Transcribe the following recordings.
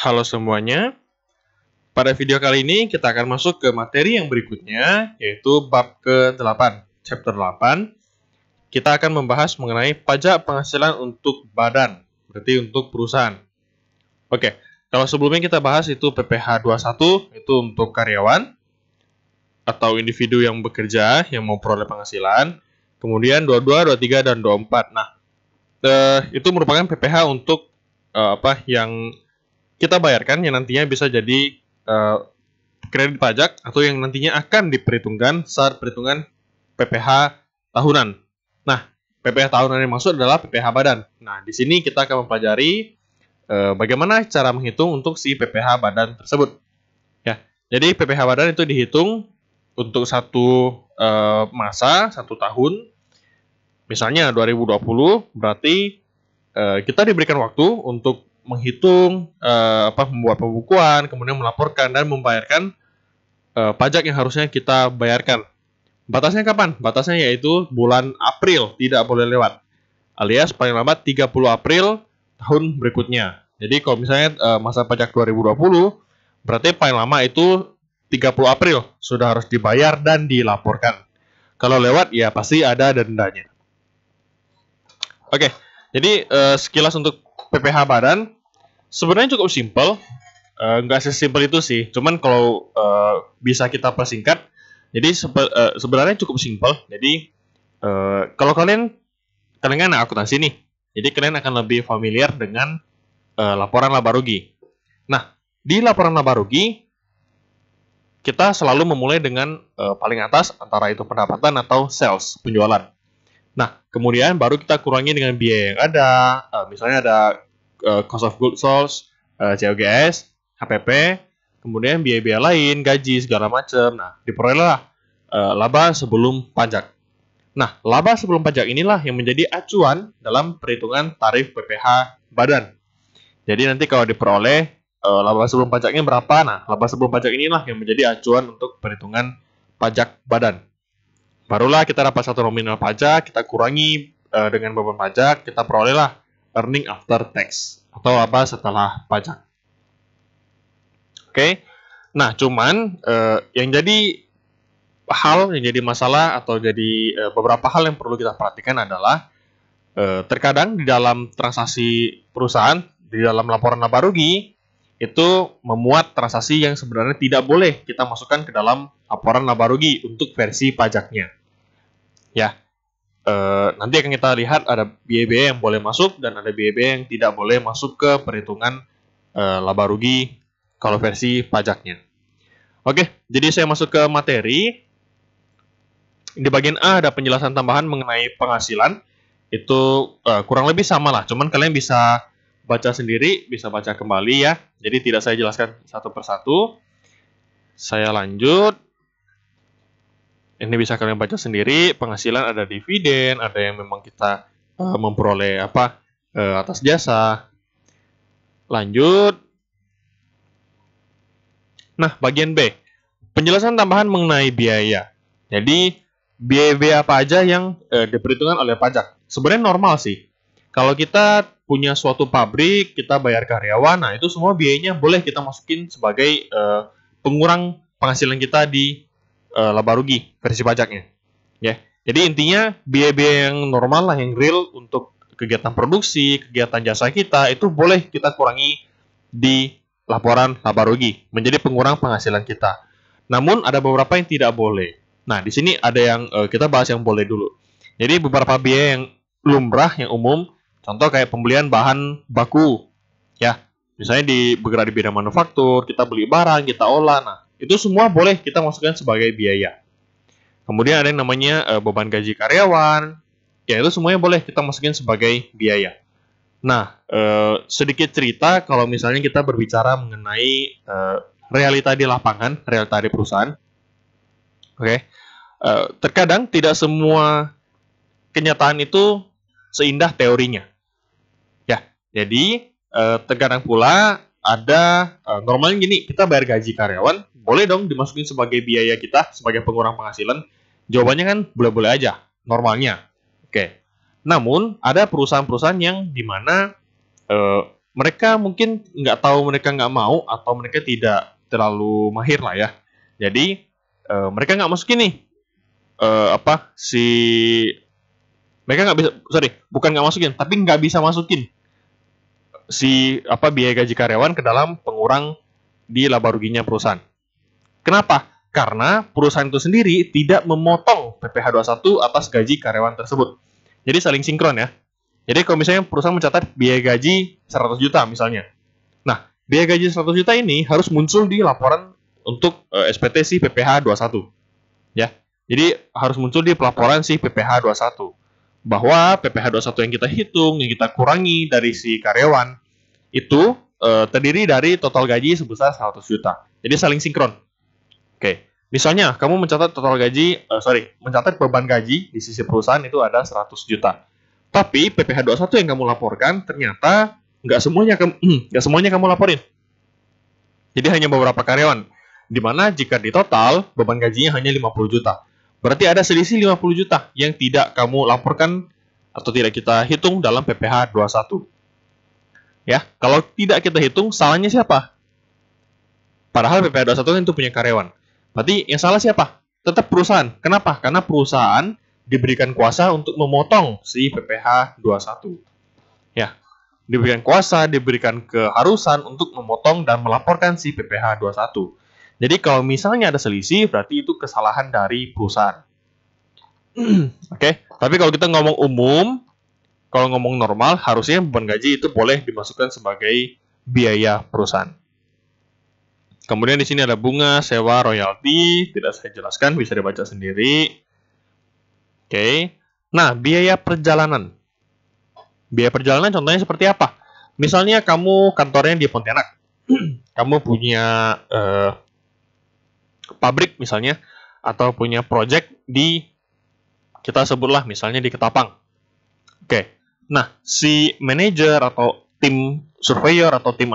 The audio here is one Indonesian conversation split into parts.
Halo semuanya, pada video kali ini kita akan masuk ke materi yang berikutnya, yaitu bab ke-8, chapter 8. Kita akan membahas mengenai pajak penghasilan untuk badan, berarti untuk perusahaan. Oke, kalau sebelumnya kita bahas itu PPh 21, itu untuk karyawan, atau individu yang bekerja, yang mau memperoleh penghasilan. Kemudian 22, 23, dan 24. Nah, itu merupakan PPh untuk yang kita bayarkan yang nantinya bisa jadi kredit pajak atau yang nantinya akan diperhitungkan saat perhitungan PPh tahunan. Nah, PPh tahunan yang maksud adalah PPh badan. Nah, di sini kita akan mempelajari bagaimana cara menghitung untuk si PPh badan tersebut. Ya, jadi PPh badan itu dihitung untuk satu masa, 1 tahun. Misalnya 2020, berarti kita diberikan waktu untuk menghitung, membuat pembukuan, kemudian melaporkan dan membayarkan pajak yang harusnya kita bayarkan. Batasnya kapan? Batasnya yaitu bulan April, tidak boleh lewat. Alias paling lambat 30 April tahun berikutnya. Jadi kalau misalnya masa pajak 2020, berarti paling lama itu 30 April sudah harus dibayar dan dilaporkan. Kalau lewat ya pasti ada dendanya. Oke, jadi sekilas untuk PPh badan sebenarnya cukup simpel, nggak sesimpel itu sih. Cuman kalau bisa kita persingkat, jadi sebenarnya cukup simpel. Jadi kalau kalian kan akuntansi nih, jadi kalian akan lebih familiar dengan laporan laba rugi. Nah, di laporan laba rugi kita selalu memulai dengan paling atas, antara itu pendapatan atau sales, penjualan. Nah, kemudian baru kita kurangi dengan biaya yang ada, misalnya ada cost of goods sold, COGS, HPP, kemudian biaya-biaya lain, gaji, segala macam. Nah, diperolehlah laba sebelum pajak. Nah, laba sebelum pajak inilah yang menjadi acuan dalam perhitungan tarif PPh badan. Jadi nanti kalau diperoleh laba sebelum pajaknya berapa, nah laba sebelum pajak inilah yang menjadi acuan untuk perhitungan pajak badan. Barulah kita dapat satu nominal pajak, kita kurangi dengan beban pajak, kita perolehlah earning after tax atau laba setelah pajak. Oke. Nah, cuman yang jadi masalah atau jadi beberapa hal yang perlu kita perhatikan adalah terkadang di dalam transaksi perusahaan, di dalam laporan laba rugi itu memuat transaksi yang sebenarnya tidak boleh kita masukkan ke dalam laporan laba rugi untuk versi pajaknya. Ya, nanti akan kita lihat ada biaya-biaya yang boleh masuk dan ada biaya-biaya yang tidak boleh masuk ke perhitungan laba rugi kalau versi pajaknya. Oke, jadi saya masuk ke materi. Di bagian A ada penjelasan tambahan mengenai penghasilan. Itu kurang lebih sama lah, cuman kalian bisa baca sendiri, bisa baca kembali ya. Jadi tidak saya jelaskan satu persatu. Saya lanjut. Ini bisa kalian baca sendiri. Penghasilan ada dividen, ada yang memang kita memperoleh atas jasa. Lanjut. Nah, bagian B. Penjelasan tambahan mengenai biaya. Jadi, biaya-biaya apa aja yang diperhitungkan oleh pajak. Sebenarnya normal sih. Kalau kita punya suatu pabrik, kita bayar karyawan, nah itu semua biayanya boleh kita masukin sebagai pengurang penghasilan kita di laba rugi versi pajaknya. Ya. Jadi intinya biaya-biaya yang normal lah, yang real untuk kegiatan produksi, kegiatan jasa kita itu boleh kita kurangi di laporan laba rugi menjadi pengurang penghasilan kita. Namun ada beberapa yang tidak boleh. Nah, di sini ada yang kita bahas yang boleh dulu. Jadi beberapa biaya yang lumrah, yang umum, contoh kayak pembelian bahan baku. Ya, misalnya bergerak di bidang manufaktur, kita beli barang, kita olah. Nah, itu semua boleh kita masukkan sebagai biaya. Kemudian ada yang namanya beban gaji karyawan. Ya, itu semuanya boleh kita masukin sebagai biaya. Nah, sedikit cerita kalau misalnya kita berbicara mengenai realita di lapangan, realita di perusahaan. Oke. Terkadang tidak semua kenyataan itu seindah teorinya. Ya, jadi terkadang pula ada normalnya gini, kita bayar gaji karyawan, boleh dong dimasukin sebagai biaya kita sebagai pengurang penghasilan. Jawabannya kan boleh-boleh aja, normalnya. Oke. Namun ada perusahaan-perusahaan yang dimana mereka mungkin nggak tahu, mereka nggak mau, atau mereka tidak terlalu mahir lah ya. Jadi mereka nggak masukin nih mereka nggak bisa, bukan nggak masukin, tapi nggak bisa masukin biaya gaji karyawan ke dalam pengurang di laba ruginya perusahaan. Kenapa? Karena perusahaan itu sendiri tidak memotong PPh 21 atas gaji karyawan tersebut. Jadi saling sinkron ya. Jadi kalau misalnya perusahaan mencatat biaya gaji 100 juta misalnya. Nah, biaya gaji 100 juta ini harus muncul di laporan untuk SPT si PPh 21. Ya. Jadi harus muncul di pelaporan si PPh 21. Bahwa PPh 21 yang kita hitung, yang kita kurangi dari si karyawan, itu terdiri dari total gaji sebesar 100 juta. Jadi saling sinkron. Oke, misalnya kamu mencatat mencatat beban gaji di sisi perusahaan itu ada 100 juta. Tapi PPh 21 yang kamu laporkan ternyata nggak semuanya kamu laporin. Jadi hanya beberapa karyawan. Di mana jika di total beban gajinya hanya 50 juta. Berarti ada selisih 50 juta yang tidak kamu laporkan atau tidak kita hitung dalam PPh 21. Ya, kalau tidak kita hitung, salahnya siapa? Padahal PPh 21 itu punya karyawan. Berarti yang salah siapa? Tetap perusahaan. Kenapa? Karena perusahaan diberikan kuasa untuk memotong si PPh 21. Ya, diberikan kuasa, diberikan keharusan untuk memotong dan melaporkan si PPh 21. Jadi kalau misalnya ada selisih, berarti itu kesalahan dari perusahaan. Oke, tapi kalau kita ngomong umum, kalau ngomong normal, harusnya beban gaji itu boleh dimasukkan sebagai biaya perusahaan. Kemudian di sini ada bunga, sewa, royalti, tidak saya jelaskan, bisa dibaca sendiri. Oke, nah biaya perjalanan. Biaya perjalanan contohnya seperti apa? Misalnya kamu kantornya di Pontianak, kamu punya pabrik misalnya, atau punya project di, kita sebutlah misalnya di Ketapang. Oke, nah si manajer atau tim surveyor atau tim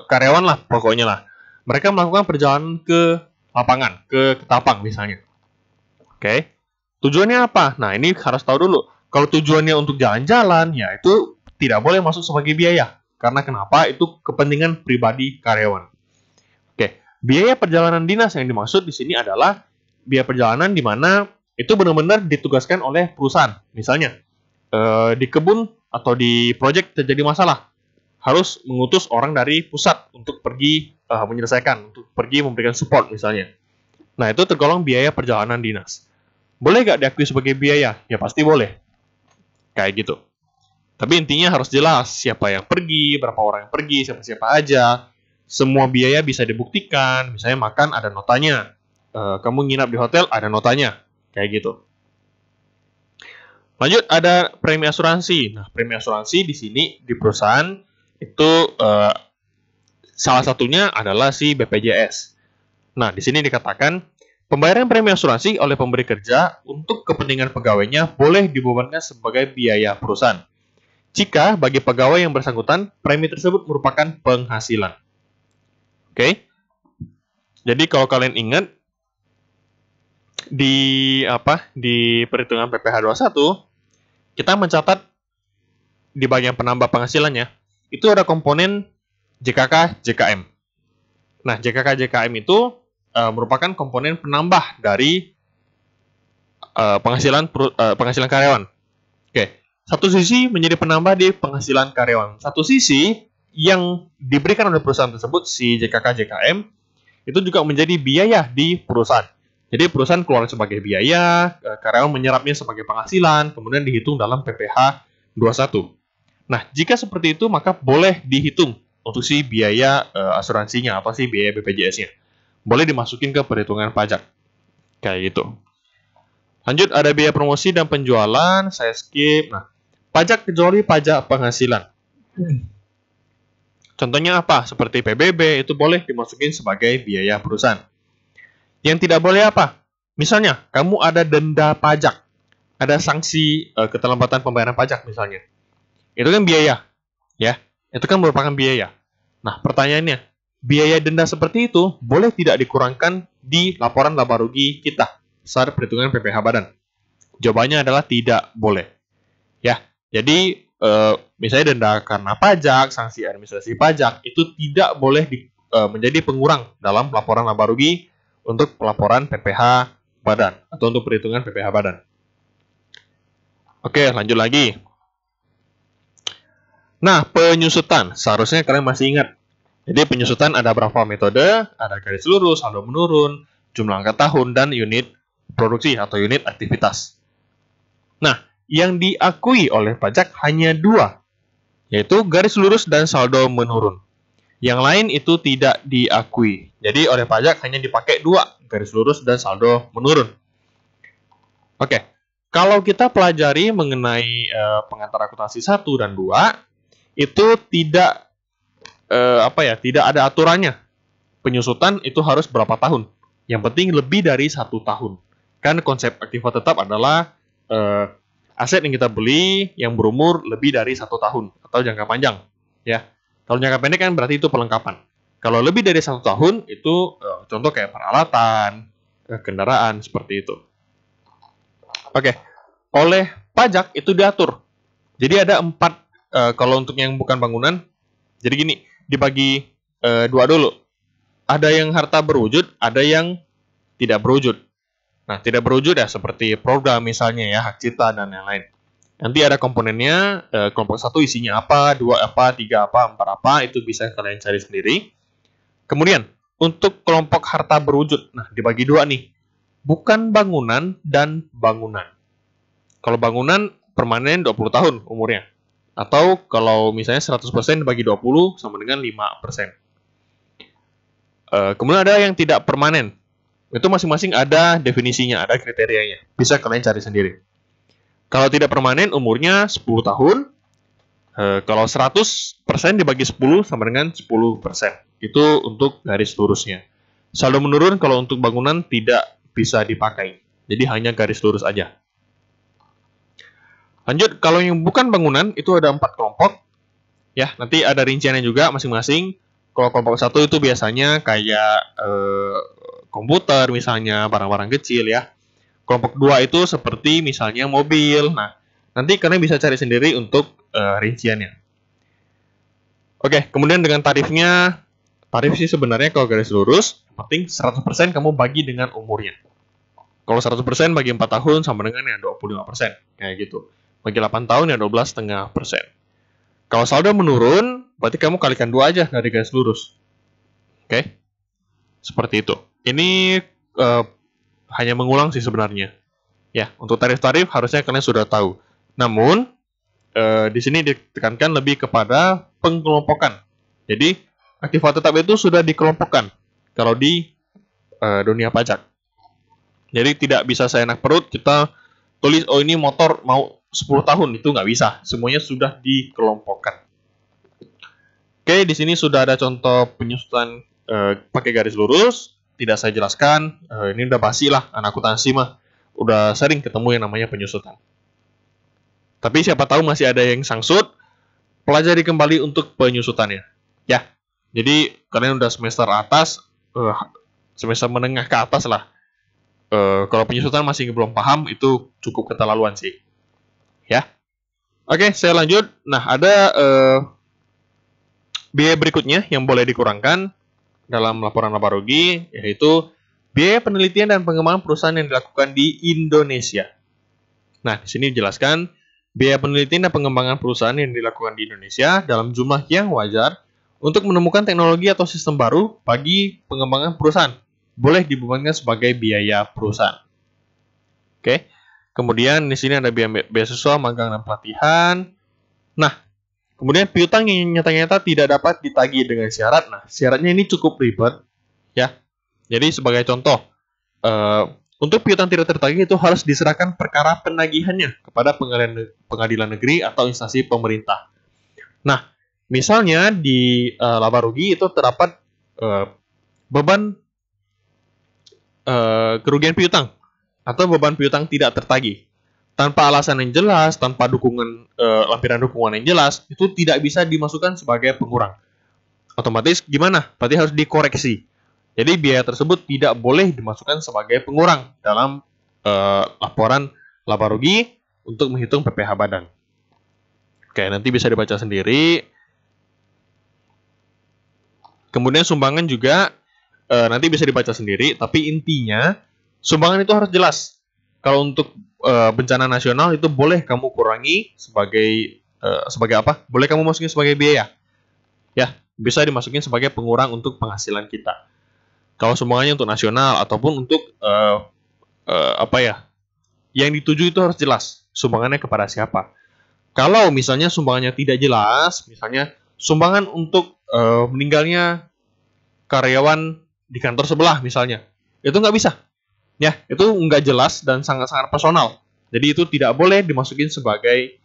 karyawan lah pokoknya lah, mereka melakukan perjalanan ke lapangan, ke Ketapang misalnya. Oke, tujuannya apa? Nah ini harus tahu dulu. Kalau tujuannya untuk jalan-jalan, ya itu tidak boleh masuk sebagai biaya. Karena kenapa? Itu kepentingan pribadi karyawan. Biaya perjalanan dinas yang dimaksud di sini adalah biaya perjalanan di mana itu benar-benar ditugaskan oleh perusahaan. Misalnya, di kebun atau di proyek terjadi masalah, harus mengutus orang dari pusat untuk pergi menyelesaikan, untuk pergi memberikan support misalnya. Nah, itu tergolong biaya perjalanan dinas. Boleh nggak diakui sebagai biaya? Ya pasti boleh. Kayak gitu. Tapi intinya harus jelas siapa yang pergi, berapa orang yang pergi, siapa-siapa aja. Semua biaya bisa dibuktikan, misalnya makan ada notanya, kamu nginap di hotel ada notanya, kayak gitu. Lanjut ada premi asuransi. Nah, premi asuransi di sini di perusahaan itu salah satunya adalah si BPJS. Nah, di sini dikatakan pembayaran premi asuransi oleh pemberi kerja untuk kepentingan pegawainya boleh dibebankan sebagai biaya perusahaan. Jika bagi pegawai yang bersangkutan premi tersebut merupakan penghasilan. Oke, jadi kalau kalian ingat di perhitungan PPh 21 kita mencatat di bagian penambah penghasilannya itu ada komponen JKK JKM. Nah, JKK JKM itu merupakan komponen penambah dari penghasilan karyawan. Oke, satu sisi menjadi penambah di penghasilan karyawan, satu sisi yang diberikan oleh perusahaan tersebut, si JKK JKM, itu juga menjadi biaya di perusahaan. Jadi perusahaan keluar sebagai biaya, karyawan menyerapnya sebagai penghasilan, kemudian dihitung dalam PPh 21. Nah, jika seperti itu, maka boleh dihitung untuk si biaya asuransinya atau si biaya BPJS-nya. Boleh dimasukin ke perhitungan pajak. Kayak gitu. Lanjut, ada biaya promosi dan penjualan, saya skip. Nah, pajak kecuali pajak penghasilan. Contohnya apa? Seperti PBB itu boleh dimasukin sebagai biaya perusahaan. Yang tidak boleh apa? Misalnya, kamu ada denda pajak, ada sanksi keterlambatan pembayaran pajak misalnya. Itu kan biaya, ya. Itu kan merupakan biaya. Nah, pertanyaannya, biaya denda seperti itu boleh tidak dikurangkan di laporan laba rugi kita saat perhitungan PPh badan? Jawabannya adalah tidak boleh. Ya. Jadi misalnya denda karena pajak, sanksi administrasi pajak, itu tidak boleh menjadi pengurang dalam laporan laba rugi untuk pelaporan PPh badan atau untuk perhitungan PPh badan. Oke, lanjut lagi. Nah, penyusutan. Seharusnya kalian masih ingat. Jadi penyusutan ada berapa metode? Ada garis lurus, saldo menurun, jumlah angka tahun, dan unit produksi atau unit aktivitas. Nah, yang diakui oleh pajak hanya 2, yaitu garis lurus dan saldo menurun. Yang lain itu tidak diakui. Jadi oleh pajak hanya dipakai 2, garis lurus dan saldo menurun. Oke, kalau kita pelajari mengenai pengantar akuntansi 1 dan 2, itu tidak tidak ada aturannya. Penyusutan itu harus berapa tahun. Yang penting lebih dari 1 tahun. Kan konsep aktiva tetap adalah aset yang kita beli yang berumur lebih dari 1 tahun atau jangka panjang. Ya, kalau jangka pendek kan berarti itu perlengkapan. Kalau lebih dari 1 tahun itu contoh kayak peralatan, kendaraan seperti itu. Oke, oleh pajak itu diatur. Jadi ada 4 kalau untuk yang bukan bangunan. Jadi gini, dibagi 2 dulu. Ada yang harta berwujud, ada yang tidak berwujud. Nah, tidak berwujud ya seperti program misalnya ya, hak cipta dan lain-lain. Nanti ada komponennya, kelompok 1 isinya apa, 2 apa, 3 apa, 4 apa, itu bisa kalian cari sendiri. Kemudian, untuk kelompok harta berwujud, nah dibagi 2 nih. Bukan bangunan dan bangunan. Kalau bangunan permanen 20 tahun umurnya. Atau kalau misalnya 100% dibagi 20 sama dengan 5%. Kemudian ada yang tidak permanen. Itu masing-masing ada definisinya, ada kriterianya. Bisa kalian cari sendiri. Kalau tidak permanen umurnya 10 tahun. Kalau 100% dibagi 10 sama dengan 10%. Itu untuk garis lurusnya. Saldo menurun kalau untuk bangunan tidak bisa dipakai. Jadi hanya garis lurus aja. Lanjut, kalau yang bukan bangunan itu ada 4 kelompok. Ya, nanti ada rinciannya juga masing-masing. Kalau kelompok 1 itu biasanya kayak komputer misalnya, barang-barang kecil ya. Kelompok 2 itu seperti misalnya mobil. Nah, nanti kalian bisa cari sendiri untuk rinciannya. Oke, kemudian dengan tarifnya, tarif sih sebenarnya kalau garis lurus, penting 100% kamu bagi dengan umurnya. Kalau 100% bagi 4 tahun sama dengan ya 25%, kayak gitu. Bagi 8 tahun ya 12,5%. Kalau saldo menurun, berarti kamu kalikan 2 aja dari garis lurus. Oke? Seperti itu. Ini hanya mengulang sih sebenarnya. Ya, untuk tarif-tarif harusnya kalian sudah tahu. Namun, di sini ditekankan lebih kepada pengelompokan. Jadi, aktiva tetap itu sudah dikelompokkan kalau di dunia pajak. Jadi, tidak bisa seenak perut kita tulis, oh ini motor mau 10 tahun, itu nggak bisa. Semuanya sudah dikelompokkan. Oke, di sini sudah ada contoh penyusutan pakai garis lurus. Tidak saya jelaskan. Ini udah basi lah, anak akuntansi mah. Udah sering ketemu yang namanya penyusutan. Tapi siapa tahu masih ada yang sangsut, pelajari kembali untuk penyusutannya. Ya, jadi kalian udah semester atas, semester menengah ke atas lah. Kalau penyusutan masih belum paham, itu cukup keterlaluan sih. Ya, oke, saya lanjut. Nah, ada biaya berikutnya yang boleh dikurangkan dalam laporan laba rugi, yaitu biaya penelitian dan pengembangan perusahaan yang dilakukan di Indonesia. Nah, di sini dijelaskan biaya penelitian dan pengembangan perusahaan yang dilakukan di Indonesia dalam jumlah yang wajar untuk menemukan teknologi atau sistem baru bagi pengembangan perusahaan boleh dibebankan sebagai biaya perusahaan. Oke. Kemudian di sini ada biaya beasiswa, magang dan pelatihan. Nah, kemudian piutang yang nyata-nyata tidak dapat ditagih dengan syarat. Nah, syaratnya ini cukup ribet, ya. Jadi sebagai contoh, untuk piutang tidak tertagih itu harus diserahkan perkara penagihannya kepada pengadilan negeri atau instansi pemerintah. Nah, misalnya di laba rugi itu terdapat beban kerugian piutang atau beban piutang tidak tertagih. Tanpa alasan yang jelas, tanpa lampiran dukungan yang jelas, itu tidak bisa dimasukkan sebagai pengurang. Otomatis gimana? Berarti harus dikoreksi. Jadi biaya tersebut tidak boleh dimasukkan sebagai pengurang dalam laporan laba rugi untuk menghitung PPh badan. Oke, nanti bisa dibaca sendiri. Kemudian sumbangan juga nanti bisa dibaca sendiri, tapi intinya sumbangan itu harus jelas. Kalau untuk bencana nasional itu boleh kamu kurangi sebagai apa? Boleh kamu masukin sebagai biaya. Ya, bisa dimasukin sebagai pengurang untuk penghasilan kita. Kalau sumbangannya untuk nasional ataupun untuk apa ya? Yang dituju itu harus jelas. Sumbangannya kepada siapa? Kalau misalnya sumbangannya tidak jelas, misalnya sumbangan untuk meninggalnya karyawan di kantor sebelah misalnya, itu nggak bisa. Ya, itu nggak jelas dan sangat-sangat personal. Jadi itu tidak boleh dimasukin sebagai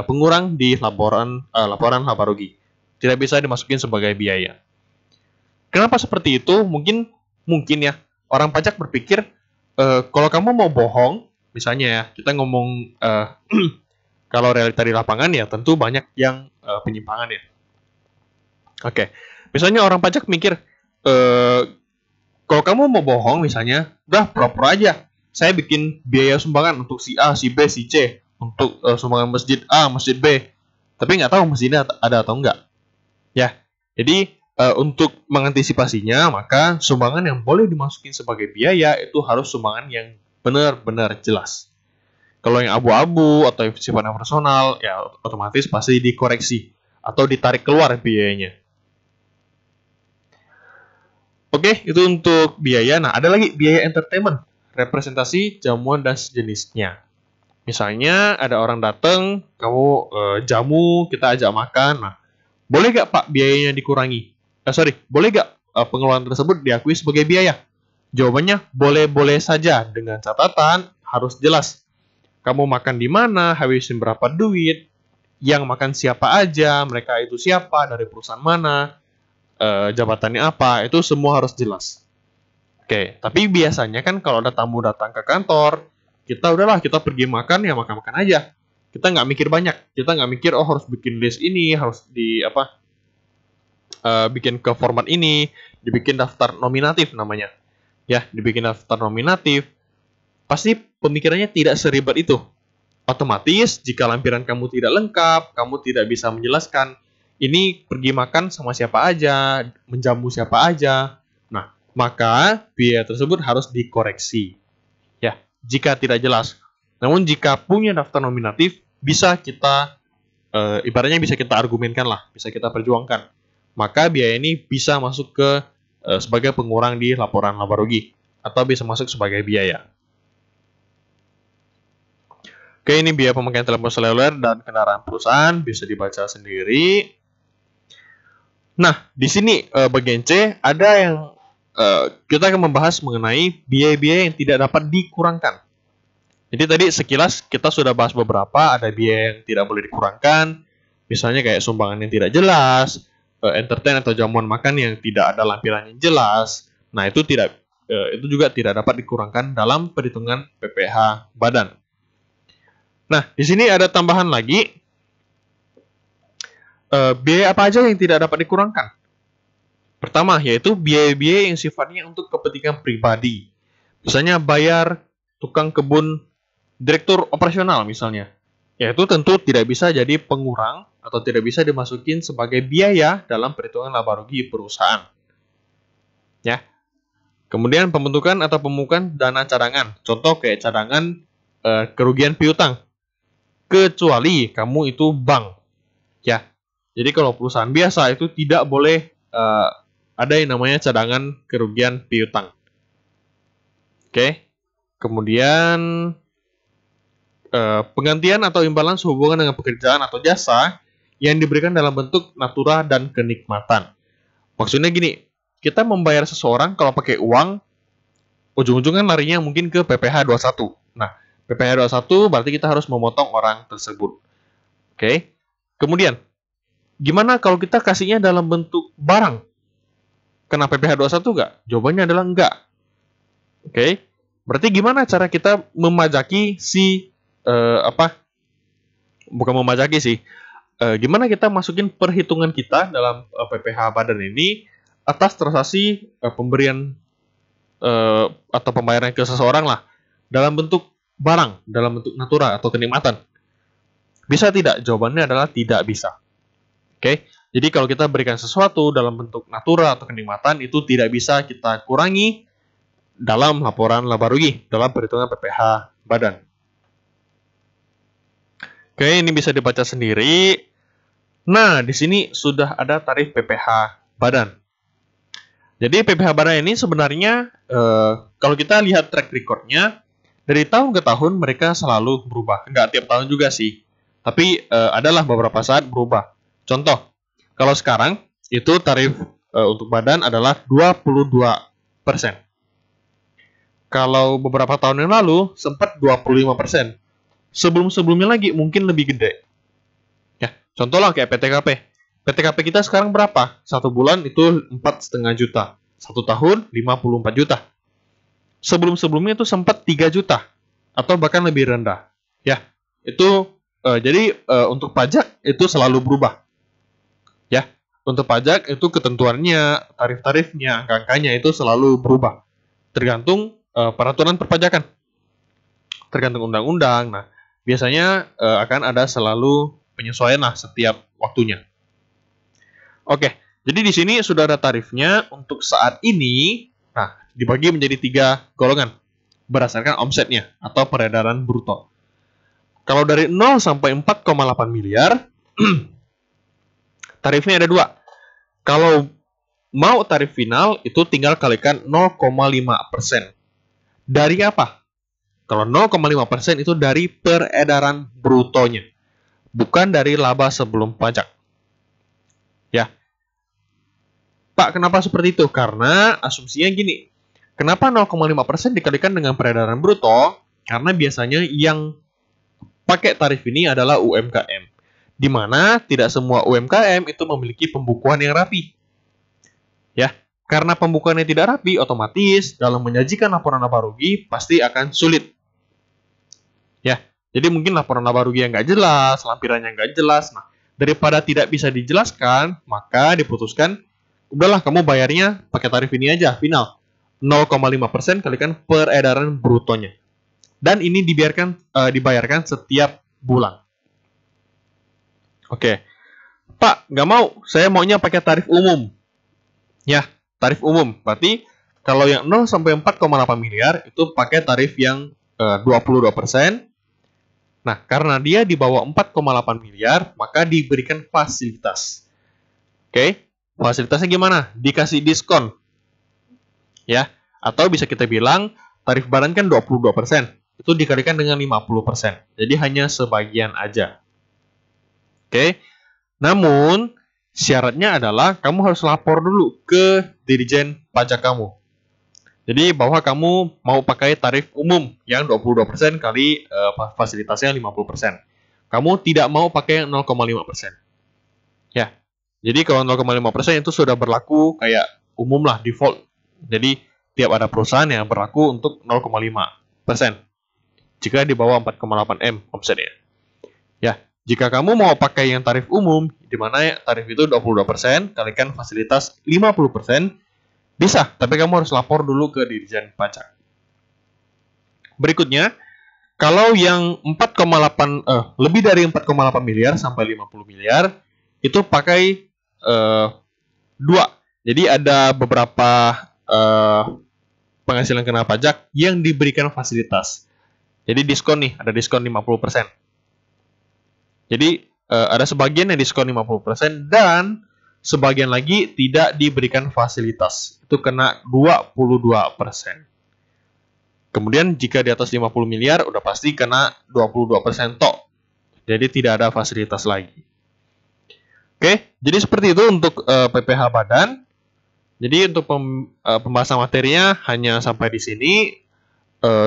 pengurang di laporan laba rugi. Tidak bisa dimasukin sebagai biaya. Kenapa seperti itu? Mungkin ya orang pajak berpikir kalau kamu mau bohong, misalnya ya kita ngomong kalau realita di lapangan ya tentu banyak yang penyimpangan ya. Oke, misalnya orang pajak mikir, kalau kamu mau bohong misalnya, udah pura-pura aja. Saya bikin biaya sumbangan untuk si A, si B, si C, untuk sumbangan masjid A, masjid B. Tapi nggak tahu masjidnya ada atau enggak. Ya, jadi untuk mengantisipasinya, maka sumbangan yang boleh dimasukin sebagai biaya itu harus sumbangan yang benar-benar jelas. Kalau yang abu-abu atau yang sifatnya personal, ya otomatis pasti dikoreksi atau ditarik keluar biayanya. Oke, itu untuk biaya. Nah, ada lagi biaya entertainment, representasi, jamuan, dan sejenisnya. Misalnya ada orang datang, kamu jamu, kita ajak makan. Nah, boleh gak Pak biayanya dikurangi? Boleh gak pengeluaran tersebut diakui sebagai biaya? Jawabannya boleh-boleh saja dengan catatan harus jelas. Kamu makan di mana, habisin berapa duit, yang makan siapa aja, mereka itu siapa, dari perusahaan mana, jabatannya apa, itu semua harus jelas. Oke, tapi biasanya kan kalau ada tamu datang ke kantor, kita pergi makan ya makan-makan aja. Kita nggak mikir banyak, kita nggak mikir harus bikin list ini, harus bikin ke format ini, dibikin daftar nominatif namanya. Ya, dibikin daftar nominatif. Pasti pemikirannya tidak seribet itu. Otomatis jika lampiran kamu tidak lengkap, kamu tidak bisa menjelaskan ini pergi makan sama siapa aja, menjamu siapa aja. Nah, maka biaya tersebut harus dikoreksi. Ya, jika tidak jelas. Namun jika punya daftar nominatif, bisa kita ibaratnya bisa kita argumenkan lah, bisa kita perjuangkan. Maka biaya ini bisa masuk ke sebagai pengurang di laporan laba rugi atau bisa masuk sebagai biaya. Oke, ini biaya pemakaian telepon seluler dan kendaraan perusahaan, bisa dibaca sendiri. Nah, di sini bagian C ada yang kita akan membahas mengenai biaya-biaya yang tidak dapat dikurangkan. Jadi tadi sekilas kita sudah bahas beberapa, ada biaya yang tidak boleh dikurangkan, misalnya kayak sumbangan yang tidak jelas, entertain atau jamuan makan yang tidak ada lampiran yang jelas. Nah, itu juga tidak dapat dikurangkan dalam perhitungan PPh badan. Nah, di sini ada tambahan lagi. Biaya apa aja yang tidak dapat dikurangkan? Pertama, yaitu biaya-biaya yang sifatnya untuk kepentingan pribadi. Misalnya bayar tukang kebun direktur operasional misalnya. Yaitu tentu tidak bisa jadi pengurang atau tidak bisa dimasukin sebagai biaya dalam perhitungan laba rugi perusahaan. Ya. Kemudian pembentukan atau pemupukan dana cadangan. Contoh kayak cadangan kerugian piutang. Kecuali kamu itu bank. Ya. Jadi kalau perusahaan biasa itu tidak boleh ada yang namanya cadangan kerugian piutang. Oke. Kemudian penggantian atau imbalan sehubungan dengan pekerjaan atau jasa yang diberikan dalam bentuk natura dan kenikmatan. Maksudnya gini, kita membayar seseorang kalau pakai uang, ujung-ujungnya larinya mungkin ke PPh 21. Nah, PPh 21 berarti kita harus memotong orang tersebut. Oke. Kemudian, gimana kalau kita kasihnya dalam bentuk barang? Kena PPh 21 nggak? Jawabannya adalah enggak. Oke. Berarti gimana cara kita memajaki bukan memajaki sih. Gimana kita masukin perhitungan kita dalam PPh badan ini atas transaksi pemberian atau pembayaran ke seseorang lah dalam bentuk barang, dalam bentuk natura atau kenikmatan. Bisa tidak? Jawabannya adalah tidak bisa. Oke, jadi kalau kita berikan sesuatu dalam bentuk natura atau kenikmatan, itu tidak bisa kita kurangi dalam laporan laba rugi, dalam perhitungan PPh badan. Oke, ini bisa dibaca sendiri. Nah, di sini sudah ada tarif PPh badan. Jadi PPh badan ini sebenarnya kalau kita lihat track recordnya, dari tahun ke tahun mereka selalu berubah. Nggak tiap tahun juga sih, tapi adalah beberapa saat berubah. Contoh, kalau sekarang itu tarif untuk badan adalah 22%. Kalau beberapa tahun yang lalu sempat 25%. Sebelum-sebelumnya lagi mungkin lebih gede. Ya, contohlah kayak PTKP. PTKP kita sekarang berapa? 1 bulan itu 4,5 juta. 1 tahun 54 juta. Sebelum-sebelumnya itu sempat 3 juta atau bahkan lebih rendah. Ya, itu jadi untuk pajak itu selalu berubah. Ya, untuk pajak itu ketentuannya, tarif-tarifnya, angka-angkanya itu selalu berubah. Tergantung peraturan perpajakan. Tergantung undang-undang. Nah, biasanya akan ada selalu penyesuaian lah setiap waktunya. Oke, jadi di sini sudah ada tarifnya untuk saat ini. Nah, dibagi menjadi 3 golongan berdasarkan omsetnya atau peredaran bruto. Kalau dari 0 sampai 4,8 miliar, tarifnya ada 2. Kalau mau tarif final, itu tinggal kalikan 0,5%. Dari apa? Kalau 0,5% itu dari peredaran brutonya, bukan dari laba sebelum pajak. Ya, Pak, kenapa seperti itu? Karena asumsinya gini, kenapa 0,5% dikalikan dengan peredaran bruto? Karena biasanya yang pakai tarif ini adalah UMKM, di mana tidak semua UMKM itu memiliki pembukuan yang rapi. Ya, karena pembukuannya tidak rapi, otomatis dalam menyajikan laporan laba rugi pasti akan sulit. Ya, jadi mungkin laporan laba rugi yang nggak jelas, lampirannya nggak jelas. Nah, daripada tidak bisa dijelaskan, maka diputuskan, udahlah kamu bayarnya pakai tarif ini aja, final. 0,5% kalikan peredaran brutonya. Dan ini dibayarkan setiap bulan. Oke. Pak, nggak mau. Saya maunya pakai tarif umum. Ya, tarif umum. Berarti kalau yang 0 sampai 4,8 miliar itu pakai tarif yang 22%. Nah, karena dia di bawah 4,8 miliar, maka diberikan fasilitas. Oke, fasilitasnya gimana? Dikasih diskon. Ya, atau bisa kita bilang tarif badan kan 22%. Itu dikalikan dengan 50%. Jadi hanya sebagian aja. Oke. Namun, syaratnya adalah kamu harus lapor dulu ke Dirjen Pajak kamu. Jadi bahwa kamu mau pakai tarif umum yang 22% kali fasilitasnya 50%. Kamu tidak mau pakai 0,5%. Ya. Jadi kalau 0,5% itu sudah berlaku kayak umum lah, default. Jadi tiap ada perusahaan yang berlaku untuk 0,5%. Jika di bawah 4,8 M omsetnya. Ya, jika kamu mau pakai yang tarif umum, di mana tarif itu 22%, kalikan fasilitas 50%, bisa, tapi kamu harus lapor dulu ke Dirjen Pajak. Berikutnya, kalau yang 4,8 lebih dari 4,8 miliar sampai 50 miliar itu pakai 2. Jadi ada beberapa penghasilan kena pajak yang diberikan fasilitas. Jadi diskon nih, ada diskon 50%. Jadi ada sebagian yang diskon 50% dan sebagian lagi tidak diberikan fasilitas. Itu kena 22%. Kemudian jika di atas 50 miliar udah pasti kena 22% tok. Jadi tidak ada fasilitas lagi. Oke, jadi seperti itu untuk PPh badan. Jadi untuk pembahasan materinya hanya sampai di sini.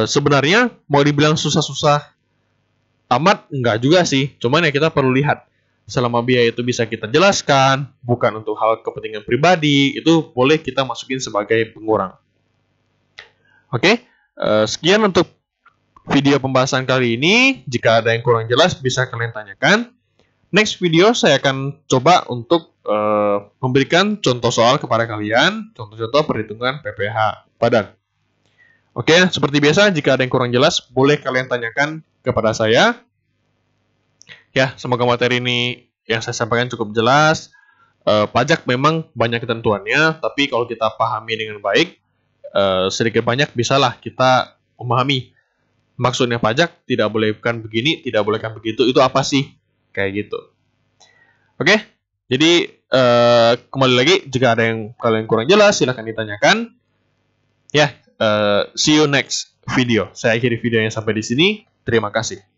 Sebenarnya mau dibilang susah-susah amat enggak juga sih. Cuman ya kita perlu lihat selama biaya itu bisa kita jelaskan, bukan untuk hal kepentingan pribadi, itu boleh kita masukin sebagai pengurang. Oke, sekian untuk video pembahasan kali ini. Jika ada yang kurang jelas, bisa kalian tanyakan. Next video saya akan coba untuk memberikan contoh soal kepada kalian, contoh-contoh perhitungan PPh badan. Oke, seperti biasa, jika ada yang kurang jelas, boleh kalian tanyakan kepada saya. Ya, semoga materi ini yang saya sampaikan cukup jelas. Pajak memang banyak ketentuannya, tapi kalau kita pahami dengan baik, sedikit banyak bisalah kita memahami maksudnya pajak, tidak boleh kan begini, tidak boleh kan begitu, itu apa sih? Kayak gitu. Oke, jadi kembali lagi, jika ada yang kalian kurang jelas, silahkan ditanyakan. Ya, see you next video. Saya akhiri videonya sampai di sini. Terima kasih.